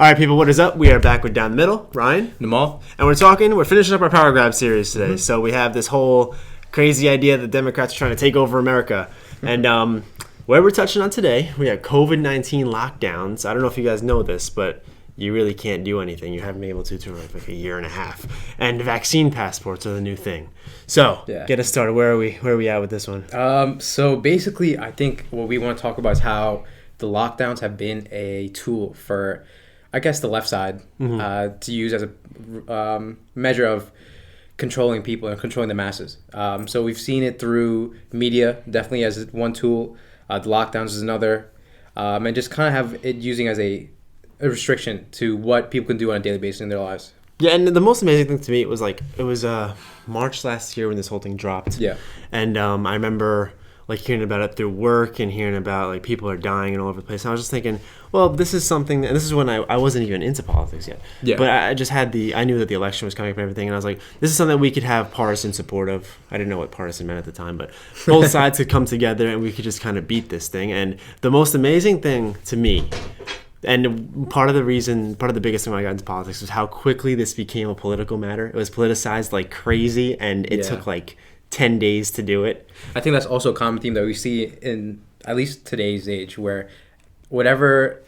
All right, people, what is up? We are back with Down the Middle, Ryan, Namal, and we're finishing up our Power Grab series today. So we have this whole crazy idea that Democrats are trying to take over America. And where we're touching on today, we have COVID-19 lockdowns. I don't know if you guys know this, but you really can't do anything. You haven't been able to like a year and a half. And vaccine passports are the new thing. So get us started. Where are we at with this one? So basically, I think what we want to talk about is how the lockdowns have been a tool for, I guess, the left side to use as a measure of controlling people and controlling the masses. So we've seen it through media, definitely as one tool. The lockdowns is another. And just kind of have it using as a restriction to what people can do on a daily basis in their lives. Yeah, and the most amazing thing to me was March last year when this whole thing dropped. Yeah. And I remember hearing about it through work and hearing about people are dying and all over the place. And I was just thinking, well, this is something, and this is when I wasn't even into politics yet. Yeah. But I just had I knew that the election was coming up and everything, and I was like, this is something that we could have partisan support of. I didn't know what partisan meant at the time, but both sides could come together and we could just kind of beat this thing. And the most amazing thing to me, and part of the biggest thing when I got into politics was how quickly this became a political matter. It was politicized like crazy, and it took 10 days to do it. I think that's also a common theme that we see in at least today's age, where whatever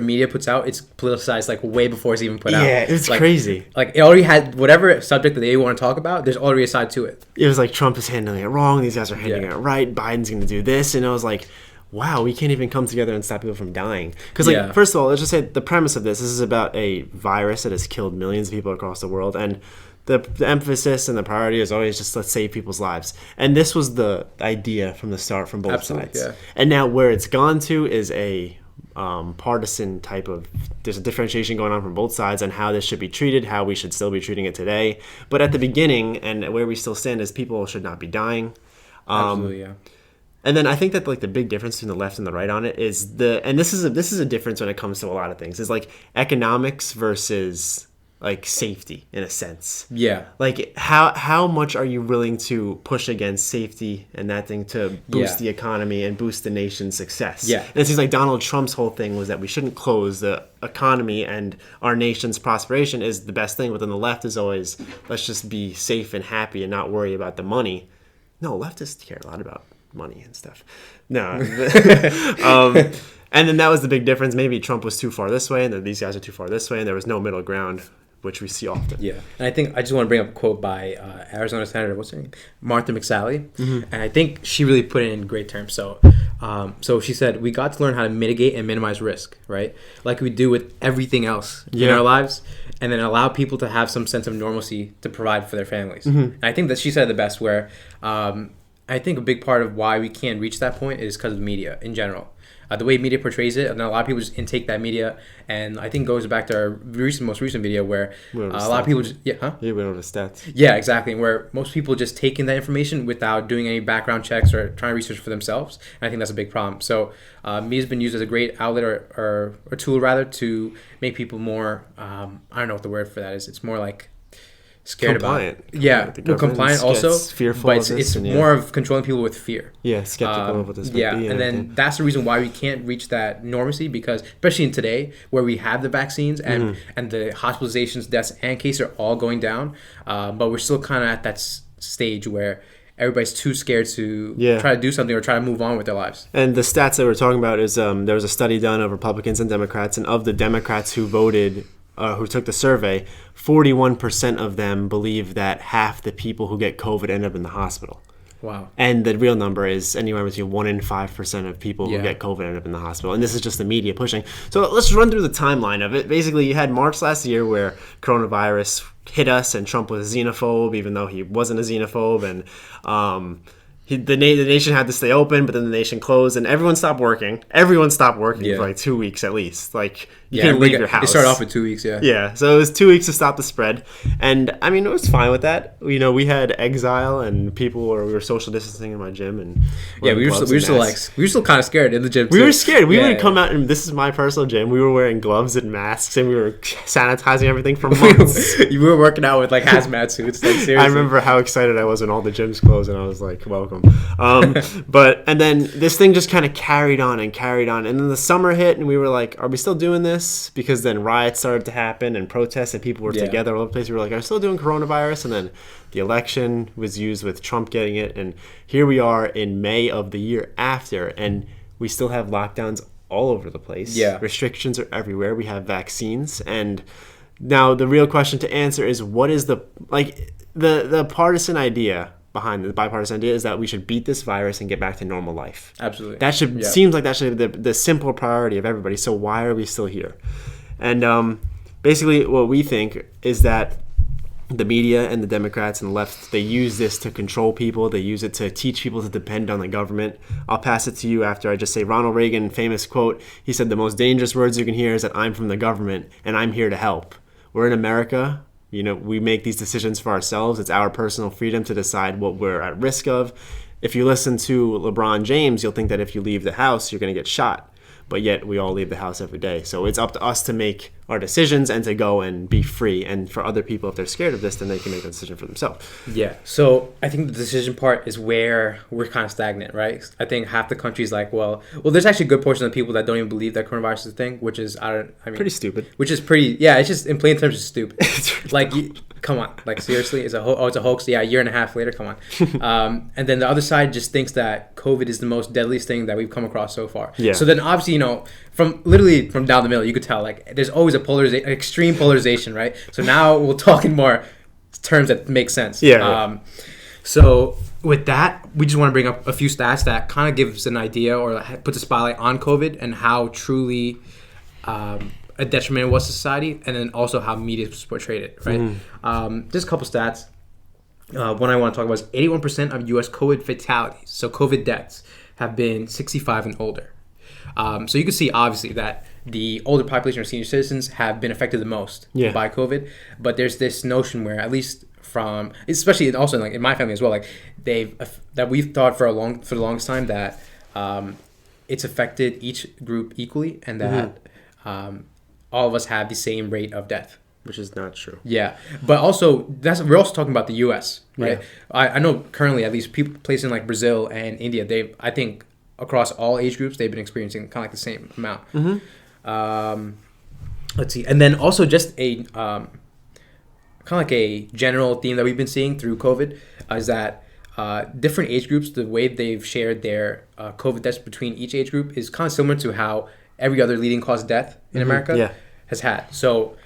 media puts out, it's politicized way before it's even put out. Yeah, it's crazy. It already had whatever subject that they want to talk about, there's already a side to it. It was like Trump is handling it wrong, these guys are handling it right, Biden's going to do this, and I was like, wow, we can't even come together and stop people from dying. Because, first of all, let's just say the premise of this is about a virus that has killed millions of people across the world, and the emphasis and the priority is always just let's save people's lives. And this was the idea from the start from both sides. Yeah. And now where it's gone to is a partisan type of, there's a differentiation going on from both sides on how this should be treated, how we should still be treating it today. But at the beginning, and where we still stand, is people should not be dying. Absolutely, yeah. And then I think that the big difference between the left and the right on it is this is a difference when it comes to a lot of things, is economics versus safety in a sense. Yeah. How much are you willing to push against safety and that thing to boost the economy and boost the nation's success? Yeah. And it seems like Donald Trump's whole thing was that we shouldn't close the economy, and our nation's prosperation is the best thing. But then the left is always, let's just be safe and happy and not worry about the money. No, leftists care a lot about money and stuff. No. And then that was the big difference. Maybe Trump was too far this way and these guys are too far this way, and there was no middle ground, which we see often. Yeah. And I think I just want to bring up a quote by Arizona Senator, what's her name? Martha McSally. Mm-hmm. And I think she really put it in great terms. So she said, we got to learn how to mitigate and minimize risk, right? Like we do with everything else in our lives, and then allow people to have some sense of normalcy to provide for their families. Mm-hmm. And I think that she said it the best, where I think a big part of why we can't reach that point is because of the media in general. The way media portrays it, and a lot of people just intake that media, and I think goes back to our most recent video where a lot of people just we went over the stats. Yeah, exactly, where most people just take in that information without doing any background checks or trying to research for themselves, and I think that's a big problem. So media's been used as a great outlet or tool rather to make people more I don't know what the word for that is. It's more like scared compliant. About it. Yeah, compliant also, fearful, but it's more of controlling people with fear. Yeah, skeptical of what this might be. Yeah, and then that's the reason why we can't reach that normalcy, because especially in today where we have the vaccines and the hospitalizations, deaths, and cases are all going down, but we're still kind of at that stage where everybody's too scared to try to do something or try to move on with their lives. And the stats that we're talking about is there was a study done of Republicans and Democrats, and of the Democrats who voted, who took the survey, 41% of them believe that half the people who get COVID end up in the hospital. Wow. And the real number is anywhere between 1 in 5% of people who get COVID end up in the hospital. And this is just the media pushing. So let's run through the timeline of it. Basically, you had March last year where coronavirus hit us and Trump was a xenophobe, even though he wasn't a xenophobe. And the nation had to stay open, but then the nation closed, and everyone stopped working. Everyone stopped working for 2 weeks at least. You can't leave your house. It started off with 2 weeks, Yeah, so it was 2 weeks to stop the spread. And, I mean, it was fine with that. We had exile, and we were social distancing in my gym. And we were still kind of scared in the gym, too. We were scared. We would come out, and this is my personal gym. We were wearing gloves and masks, and we were sanitizing everything for months. You were working out with, hazmat suits. Seriously. I remember how excited I was when all the gyms closed, and I was like, welcome. of them. And then this thing just kind of carried on. And then the summer hit, and we were like, are we still doing this? Because then riots started to happen and protests, and people were together all over the place. We were like, are we still doing coronavirus? And then the election was used with Trump getting it. And here we are in May of the year after, and we still have lockdowns all over the place. Yeah. Restrictions are everywhere. We have vaccines. And now the real question to answer is, what is the partisan idea behind the bipartisan idea is that we should beat this virus and get back to normal life. Absolutely. That seems like that should be the simple priority of everybody. So why are we still here? And basically what we think is that the media and the Democrats and the left, they use this to control people. They use it to teach people to depend on the government. I'll pass it to you after I just say Ronald Reagan, famous quote. He said, the most dangerous words you can hear is that I'm from the government and I'm here to help. We're in America. We make these decisions for ourselves. It's our personal freedom to decide what we're at risk of. If you listen to LeBron James, you'll think that if you leave the house, you're going to get shot. But yet we all leave the house every day. So it's up to us to make our decisions and to go and be free. And for other people, if they're scared of this, then they can make a decision for themselves. Yeah. So I think the decision part is where we're kind of stagnant, right? I think half the country's like, well, there's actually a good portion of people that don't even believe that coronavirus is a thing, which is, pretty stupid. Which is it's just in plain terms, it's stupid. Like, come on, like seriously, it's a hoax. Yeah, a year and a half later, come on. And then the other side just thinks that COVID is the most deadliest thing that we've come across so far. Yeah. So then obviously, from down the middle, you could tell like there's always a extreme polarization, right? So now we'll talk in more terms that make sense. Yeah. So with that, we just want to bring up a few stats that kind of gives an idea or puts a spotlight on COVID and how truly a detriment it was to society, and then also how media portrayed it, right? Just a couple stats. One I want to talk about is 81% of U.S. COVID fatalities, so COVID deaths, have been 65 and older. So you can see, obviously, that the older population or senior citizens have been affected the most by COVID. But there's this notion where, at least from, especially also like in my family as well, like we've thought for the longest time that it's affected each group equally, and that all of us have the same rate of death. Which is not true. Yeah, but also we're also talking about the U.S., right? Yeah. I know currently at least places in like Brazil and India, I think across all age groups they've been experiencing kind of like the same amount. Let's see, and then also just a kind of like a general theme that we've been seeing through COVID is that different age groups, the way they've shared their COVID deaths between each age group is kind of similar to how every other leading cause of death in America has had. So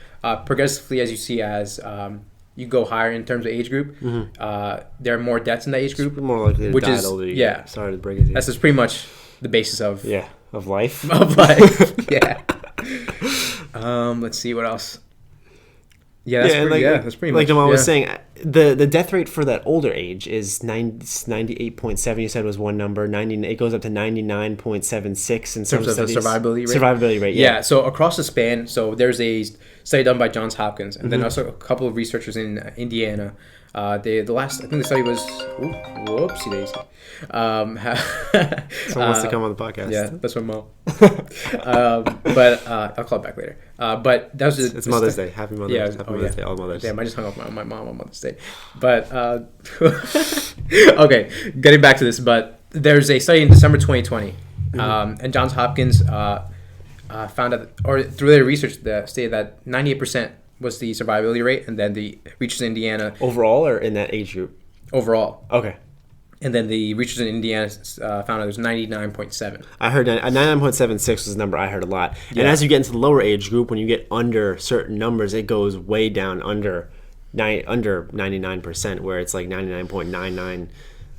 progressively, as you see, as you go higher in terms of age group, there are more deaths in that age group. More likely to die older. Started breaking. That's just pretty much the basis of life. Of life. Let's see what else. That's pretty much. Like Jamal was saying, the death rate for that older age is 98.7. You said was one number. It goes up to 99.76 in some studies. Survivability rate. Yeah. So across the span, so there's a study done by Johns Hopkins, and then also a couple of researchers in Indiana. The last, I think the study was, whoopsie daisy. Someone wants to come on the podcast. Yeah, that's my mom. But I'll call it back later. But that was it's Mother's Day. Happy Mother's Day. Happy Mother's Day. All Mothers. Damn, I just hung up my mom on Mother's Day. But okay, getting back to this. But there's a study in December 2020, and Johns Hopkins found out, or through their research, stated that 98% was the survivability rate, and then the researchers in Indiana overall, or in that age group overall. Okay. And then the researchers in Indiana found out it was 99.7. I heard 99.76 was a number I heard a lot. And as you get into the lower age group, when you get under certain numbers, it goes way down under 99%, where it's like 99.99,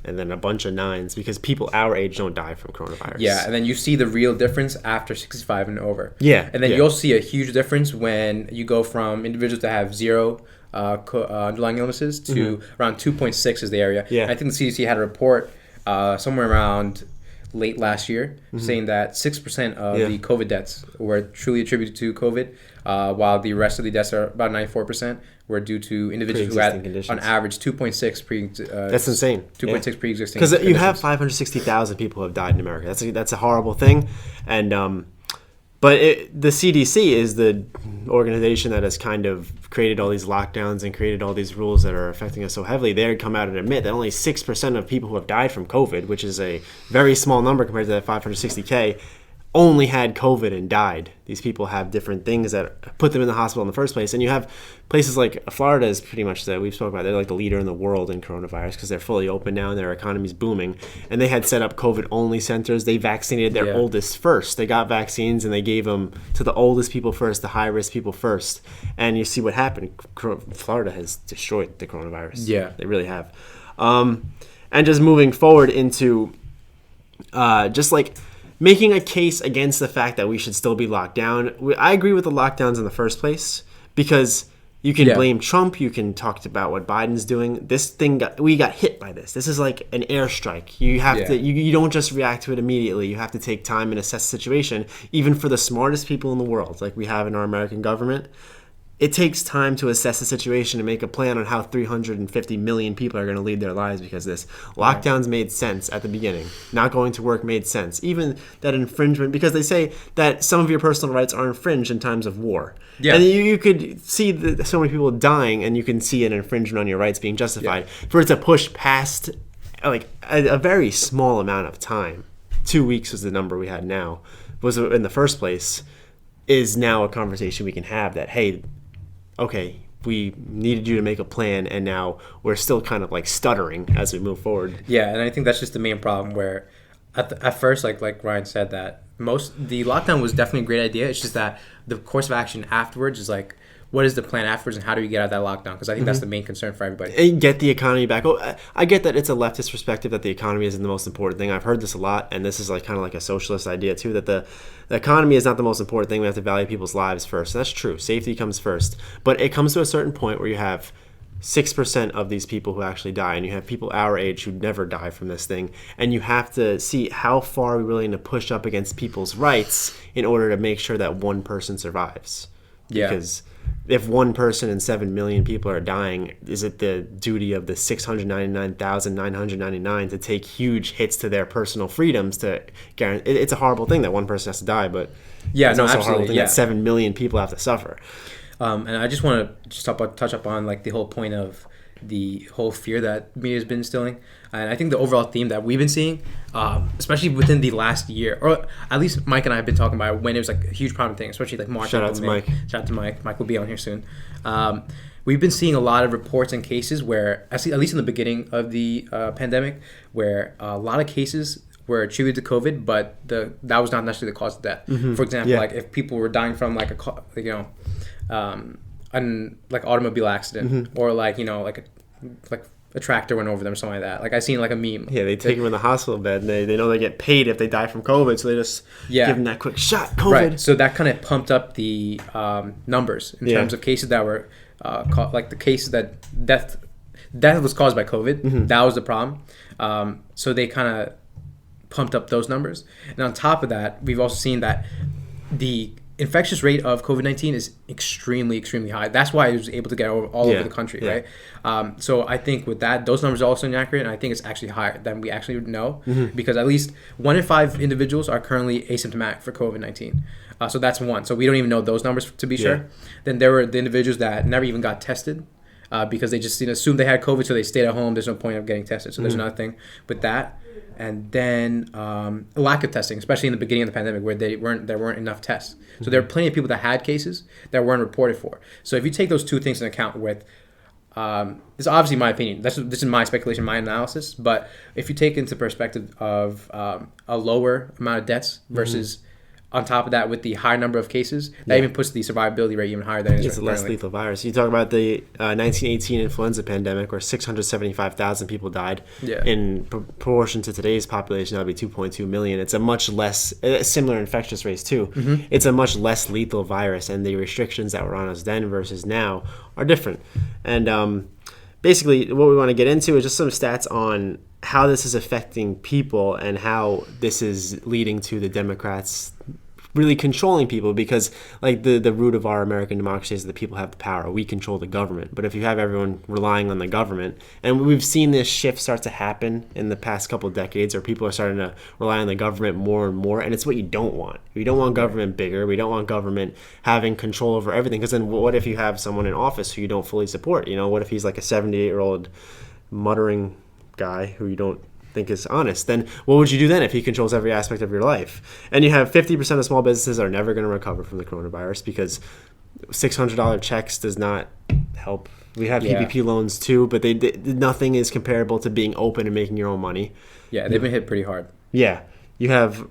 and then a bunch of nines, because people our age don't die from coronavirus. Yeah, and then you see the real difference after 65 and over. Yeah. And then you also see a huge difference when you go from individuals that have zero underlying illnesses to around 2.6 is the area. Yeah. And I think the CDC had a report somewhere around late last year saying that 6% of the COVID deaths were truly attributed to COVID, while the rest of the deaths are about 94% were due to individuals who had conditions. On average 2.6 that's insane. 2.6 pre-existing because you have 560,000 people who have died in America. That's a horrible thing, and But the CDC is the organization that has kind of created all these lockdowns and created all these rules that are affecting us so heavily. They come out and admit that only 6% of people who have died from COVID, which is a very small number compared to that 560K, only had COVID and died. These people have different things that put them in the hospital in the first place. And you have places like Florida is pretty much that we've spoken about. They're like the leader in the world in coronavirus because they're fully open now and their economy's booming. And they had set up COVID-only centers. They vaccinated their oldest first. They got vaccines and they gave them to the oldest people first, the high-risk people first. And you see what happened. Florida has destroyed the coronavirus. Yeah. They really have. And just moving forward into just like making a case against the fact that we should still be locked down. I agree with the lockdowns in the first place because you can blame Trump. You can talk about what Biden's doing. This thing we got hit by this. This is like an airstrike. You have to. You don't just react to it immediately. You have to take time and assess the situation. Even for the smartest people in the world, like we have in our American government, it takes time to assess the situation and make a plan on how 350 million people are going to lead their lives because of this. Lockdowns made sense at the beginning. Not going to work made sense. Even that infringement, because they say that some of your personal rights are infringed in times of war. Yeah. And you could see so many people dying and you can see an infringement on your rights being justified. Yeah. For it to push past like a very small amount of time, 2 weeks was the number we had now, was in the first place, is now a conversation we can have that, hey, okay, we needed you to make a plan, and now we're still kind of like stuttering as we move forward. Yeah, and I think that's just the main problem where at first, like Ryan said, that the lockdown was definitely a great idea. It's just that the course of action afterwards is like, what is the plan afterwards and how do we get out of that lockdown? Because I think that's the main concern for everybody. And get the economy back. Oh, I get that it's a leftist perspective that the economy isn't the most important thing. I've heard this a lot, and this is like kind of like a socialist idea too, that the economy is not the most important thing. We have to value people's lives first. And that's true. Safety comes first. But it comes to a certain point where you have 6% of these people who actually die, and you have people our age who never die from this thing, and you have to see how far we're willing to push up against people's rights in order to make sure that one person survives. Because if one person and 7 million people are dying, is it the duty of the 699,999 to take huge hits to their personal freedoms to guarantee? It's a horrible thing that one person has to die, but it's also a horrible thing that 7 million people have to suffer. And I just want to touch up on like the whole point of the whole fear that media has been instilling. And I think the overall theme that we've been seeing, especially within the last year, or at least Mike and I have been talking about when it was like a huge problem thing, especially like March. Shout out to Mike. Mike will be on here soon. We've been seeing a lot of reports and cases where, at least in the beginning of the pandemic, where a lot of cases were attributed to COVID, but that was not necessarily the cause of death. For example, like if people were dying from like an automobile accident, or like a tractor went over them or something like that. Like I seen like a meme. Yeah, they take them in the hospital bed and they know they get paid if they die from COVID, so they just give them that quick shot, COVID. Right. So that kind of pumped up the numbers in terms of cases that were like the cases that death was caused by COVID. That was the problem. So they kind of pumped up those numbers. And on top of that, we've also seen that the infectious rate of COVID-19 is extremely, extremely high. That's why it was able to get all over the country, right? So I think with that, those numbers are also inaccurate, and I think it's actually higher than we actually would know, because at least 1 in 5 individuals are currently asymptomatic for COVID-19. So that's one. So we don't even know those numbers to be sure. Then there were the individuals that never even got tested because they just assumed they had COVID, so they stayed at home. There's no point of getting tested. So there's another thing with that. And then lack of testing, especially in the beginning of the pandemic, where there weren't enough tests. So there are plenty of people that had cases that weren't reported for. So if you take those two things into account with, this is obviously my opinion, this is my speculation, my analysis, but if you take into perspective of a lower amount of deaths versus on top of that with the high number of cases, that even puts the survivability rate even higher than it is. It's a less lethal virus. You talk about the 1918 influenza pandemic where 675,000 people died. In proportion to today's population, that would be 2.2 million. It's a much less, similar infectious rates too. It's a much less lethal virus, and the restrictions that were on us then versus now are different. And basically what we want to get into is just some stats on how this is affecting people and how this is leading to the Democrats really controlling people, because like the root of our American democracy is that the people have the power. We control the government. But if you have everyone relying on the government, and we've seen this shift start to happen in the past couple of decades, where people are starting to rely on the government more and more, and it's what you don't want. We don't want government bigger. We don't want government having control over everything, because then what if you have someone in office who you don't fully support? You know, what if he's like a 78-year-old muttering guy who you don't think is honest? Then what would you do then if he controls every aspect of your life? And you have 50% of small businesses are never going to recover from the coronavirus, because $600 checks does not help. We have PPP loans too, but they nothing is comparable to being open and making your own money. Yeah, they've been hit pretty hard. Yeah, you have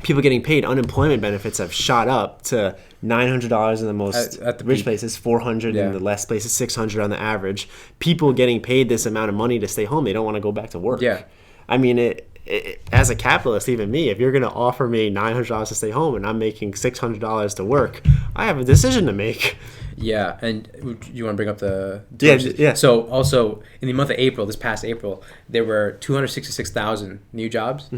people getting paid. Unemployment benefits have shot up to $900 in the most at the rich places, $400 in the less places, $600 on the average. People getting paid this amount of money to stay home. They don't want to go back to work. Yeah. I mean, as a capitalist, even me, if you're going to offer me $900 to stay home and I'm making $600 to work, I have a decision to make. Yeah, and you want to bring up the... Yeah. So also, in the month of April, this past April, there were 266,000 new jobs,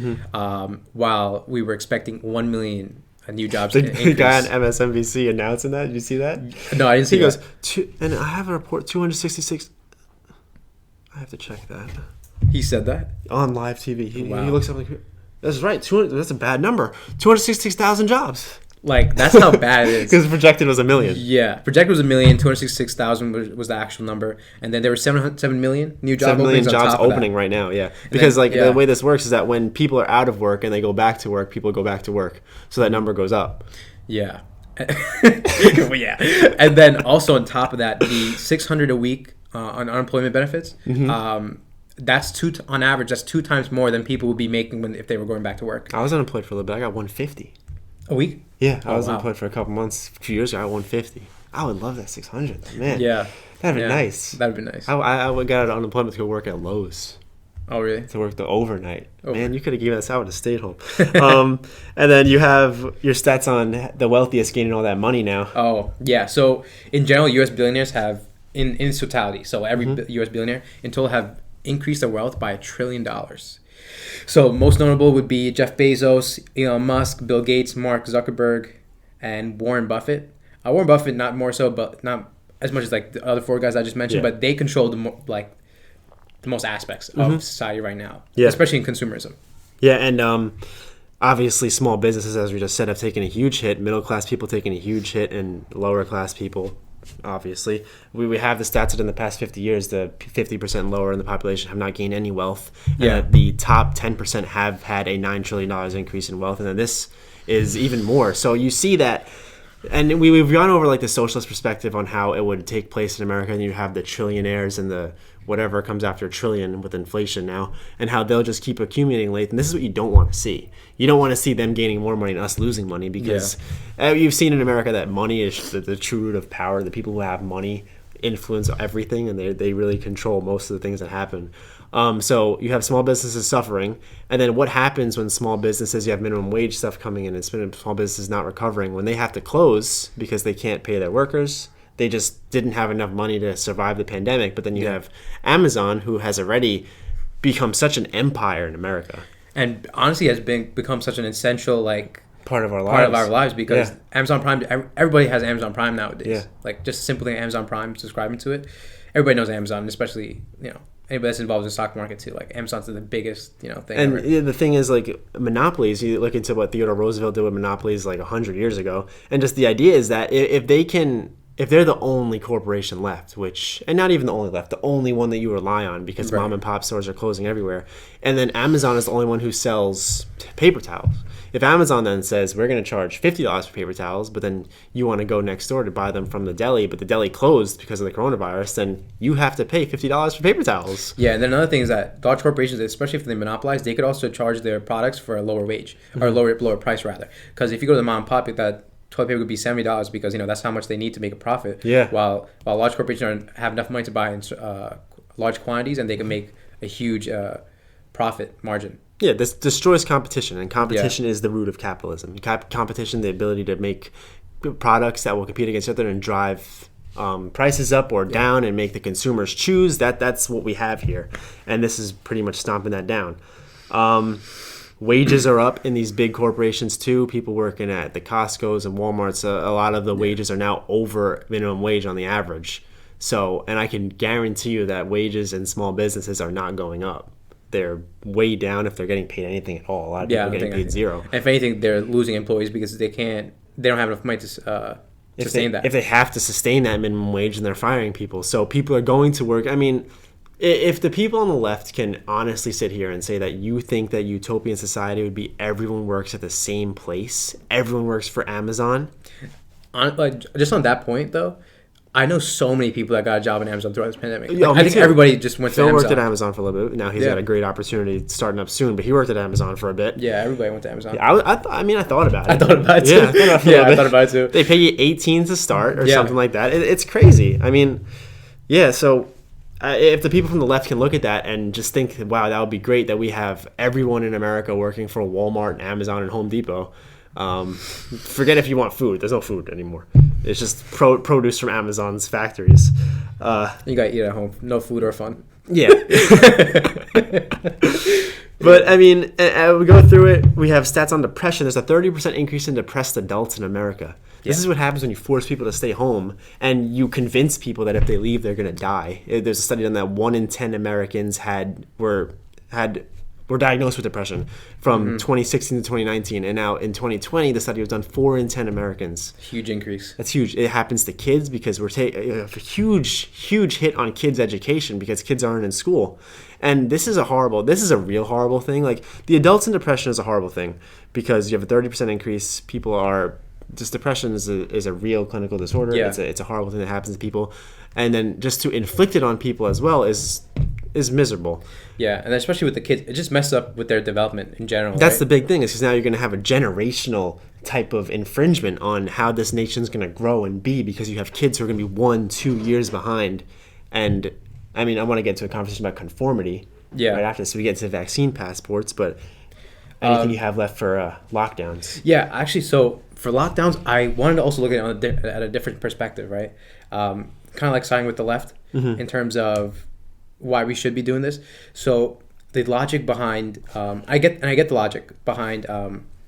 while we were expecting 1 million new jobs. The guy on MSNBC announcing that, did you see that? No, I didn't see that. He goes, and I have a report, 266... I have to check that. He said that? On live TV. He Wow. looks up like, that's right, that's a bad number. 266,000 jobs. Like, that's how bad it is. Because projected was 1 million. Yeah, projected was 1 million. 266,000 was the actual number, and then there were 7 million new job 7 million openings jobs on top of opening that. right now. Yeah, because the way this works is that when people are out of work and they go back to work, people go back to work, so that number goes up. Yeah. Well, yeah, and then also on top of that, the $600 a week on unemployment benefits. That's on average. That's 2 times more than people would be making if they were going back to work. I was unemployed for a little bit. I got $150 a week. Yeah, I was unemployed for a couple months. A few years ago, I got $150. I would love that 600, man. Yeah, that'd be nice. That'd be nice. I would get out of unemployment to go work at Lowe's. Oh, really? To work the overnight. Man, you could have given us out and stayed home. And then you have your stats on the wealthiest gaining all that money now. Oh, yeah. So in general, U.S. billionaires have, in its totality, so every U.S. billionaire in total have increased their wealth by $1 trillion. So most notable would be Jeff Bezos, Elon Musk, Bill Gates, Mark Zuckerberg, and Warren Buffett. Warren Buffett, not more so, but not as much as like the other 4 guys I just mentioned, but they control the most aspects of society right now, especially in consumerism. Yeah, and obviously small businesses, as we just said, have taken a huge hit. Middle class people taking a huge hit, and lower class people, obviously. We have the stats that in the past 50 years, the 50% lower in the population have not gained any wealth. And the top 10% have had a $9 trillion increase in wealth, and then this is even more. So you see that. And we've gone over like the socialist perspective on how it would take place in America, and you have the trillionaires and the whatever comes after a trillion with inflation now, and how they'll just keep accumulating late. And this is what you don't want to see. You don't want to see them gaining more money and us losing money, because you've seen in America that money is the true root of power. The people who have money influence everything, and they really control most of the things that happen. So you have small businesses suffering, and then what happens when small businesses, you have minimum wage stuff coming in, and small businesses not recovering, when they have to close because they can't pay their workers. They just didn't have enough money to survive the pandemic. But then you have Amazon, who has already become such an empire in America, and honestly has become such an essential part of our lives. Because Amazon Prime, everybody has Amazon Prime nowadays. Like just simply Amazon Prime, subscribing to it, everybody knows Amazon, especially anybody that's involved in the stock market too. Like Amazon's the biggest thing. And ever. The thing is, like, monopolies, you look into what Theodore Roosevelt did with monopolies like 100 years ago, and just the idea is that if they're the only corporation left, and not even the only left, the only one that you rely on, because mom and pop stores are closing everywhere, and then Amazon is the only one who sells paper towels. If Amazon then says, we're going to charge $50 for paper towels, but then you want to go next door to buy them from the deli, but the deli closed because of the coronavirus, then you have to pay $50 for paper towels. Yeah, and then another thing is that large corporations, especially if they monopolize, they could also charge their products for a lower wage, or lower price rather. Because if you go to the mom and pop, that toilet paper would be $70 because that's how much they need to make a profit. Yeah. While large corporations have enough money to buy in large quantities, and they can make a huge profit margin. Yeah, this destroys competition, and competition is the root of capitalism. Competition, the ability to make products that will compete against each other and drive prices up or down, and make the consumers choose. That's what we have here, and this is pretty much stomping that down. wages are up in these big corporations too. People working at the Costco's and Walmart's, a lot of the wages are now over minimum wage on the average. So, and I can guarantee you that wages in small businesses are not going up. They're way down if they're getting paid anything at all. A lot of people are getting paid zero. And if anything, they're losing employees because they don't have enough money to sustain that. If they have to sustain that minimum wage, and they're firing people. So people are going to work. I mean, if the people on the left can honestly sit here and say that you think that utopian society would be everyone works at the same place, everyone works for Amazon. Just on that point, though, I know so many people that got a job in Amazon throughout this pandemic. I think everybody just went to Amazon. Phil worked at Amazon for a little bit. Now he's got a great opportunity starting up soon, but he worked at Amazon for a bit. Yeah, everybody went to Amazon. Yeah, I thought about it. I thought about it too. Yeah, I thought about it too. They pay you $18 to start or something like that. It's crazy. I mean, yeah, so if the people from the left can look at that and just think, wow, that would be great that we have everyone in America working for Walmart and Amazon and Home Depot. Forget if you want food. There's no food anymore. It's just produce from Amazon's factories. You gotta eat at home. No food or fun. Yeah. But I mean, we go through it. We have stats on depression. There's a 30% increase in depressed adults in America. This is what happens when you force people to stay home and you convince people that if they leave, they're going to die. There's a study on that 1 in 10 Americans were diagnosed with depression from 2016 to 2019. And now in 2020, the study was done 4 in 10 Americans. Huge increase. That's huge. It happens to kids because we're taking a huge hit on kids' education because kids aren't in school. And this is a real horrible thing. Like, the adults in depression is a horrible thing because you have a 30% increase. Depression is a real clinical disorder. Yeah. It's a horrible thing that happens to people. And then just to inflict it on people as well is miserable. Yeah, and especially with the kids, it just messes up with their development in general. That's the big thing, is because now you're going to have a generational type of infringement on how this nation's going to grow and be, because you have kids who are going to be 1-2 years behind. And I mean, I want to get into a conversation about conformity right after this, so we get to vaccine passports, but anything you have left for lockdowns? Yeah, actually, so for lockdowns, I wanted to also look at it at a different perspective, right? Kind of like siding with the left in terms of why we should be doing this. So the logic behind, I get the logic behind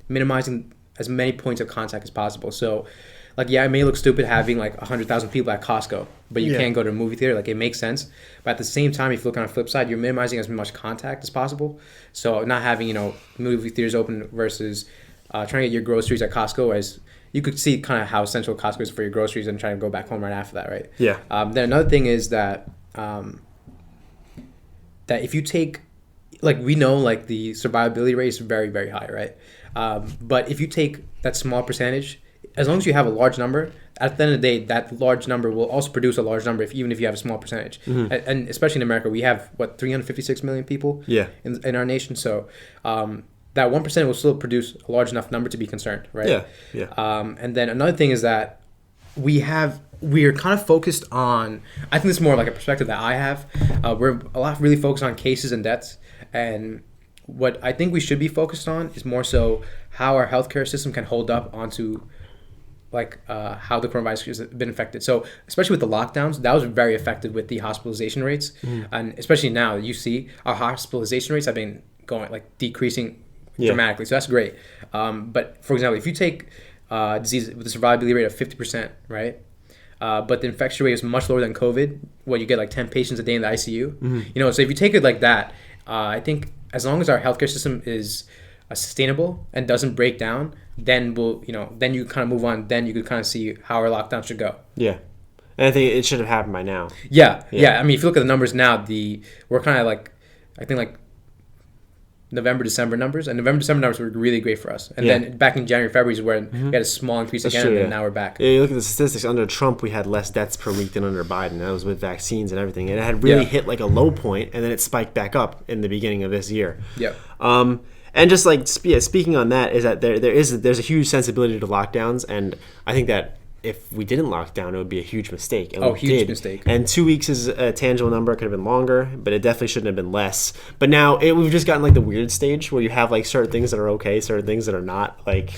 minimizing as many points of contact as possible. So, like, yeah, it may look stupid having like 100,000 people at Costco, but you can't go to a movie theater. Like, it makes sense. But at the same time, if you look on the flip side, you're minimizing as much contact as possible. So not having, movie theaters open versus trying to get your groceries at Costco, as you could see kind of how essential Costco is for your groceries, and trying to go back home right after that, right? Yeah. Then another thing is that that if you take, like, we know, like, the survivability rate is very, very high, right? But if you take that small percentage, as long as you have a large number, at the end of the day, that large number will also produce a large number, even if you have a small percentage. And especially in America, we have, 356 million people in our nation. So that 1% will still produce a large enough number to be concerned, right? Yeah. And then another thing is that we're kind of focused on, I think this is more like a perspective that I have. We're really focused on cases and deaths. And what I think we should be focused on is more so how our healthcare system can hold up onto, like, how the coronavirus has been affected. So especially with the lockdowns, that was very effective with the hospitalization rates. And especially now, you see our hospitalization rates have been decreasing dramatically. So that's great. But for example, if you take disease with a survivability rate of 50%, right? But the infection rate is much lower than COVID, where you get like 10 patients a day in the ICU. So if you take it like that, I think as long as our healthcare system is sustainable and doesn't break down, then then you kind of move on. Then you could kind of see how our lockdown should go. Yeah. And I think it should have happened by now. Yeah. I mean, if you look at the numbers now, we're kind of like, I think like November, December numbers, and November, December numbers were really great for us. And then back in January, February is where we had a small increase again, and now we're back. Yeah, you look at the statistics. Under Trump, we had less deaths per week than under Biden. That was with vaccines and everything. And it had really hit like a low point, and then it spiked back up in the beginning of this year. Yeah. And just like speaking on that, is that there's a huge sensibility to lockdowns, and I think that if we didn't lock down, it would be a huge mistake. And huge mistake. And 2 weeks is a tangible number. It could have been longer, but it definitely shouldn't have been less. But now we've just gotten like the weird stage where you have like certain things that are okay, certain things that are not. Like,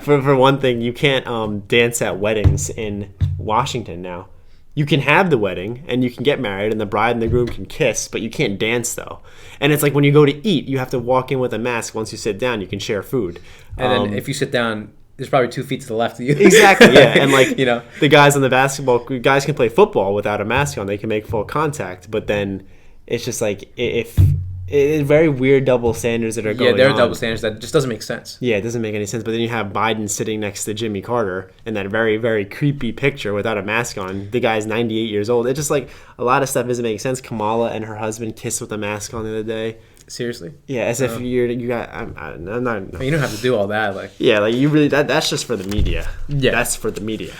for one thing, you can't dance at weddings in Washington now. you can have the wedding and you can get married and the bride and the groom can kiss, but you can't dance though. And it's like when you go to eat, you have to walk in with a mask. Once you sit down, you can share food. And then if you sit down, there's probably 2 feet to the left of you. Exactly, yeah. And like, the guys on the basketball, guys can play football without a mask on. They can make full contact. But then it's just like, it's very weird double standards that are going on. Yeah, there are double standards that just doesn't make sense. Yeah, it doesn't make any sense. But then you have Biden sitting next to Jimmy Carter in that very, very creepy picture without a mask on. The guy's 98 years old. It's just like a lot of stuff doesn't make sense. Kamala and her husband kissed with a mask on the other day. Seriously? Yeah, as if you got. I'm not. You don't have to do all that. Like. Yeah, like you really. That's just for the media. Yeah, that's for the media.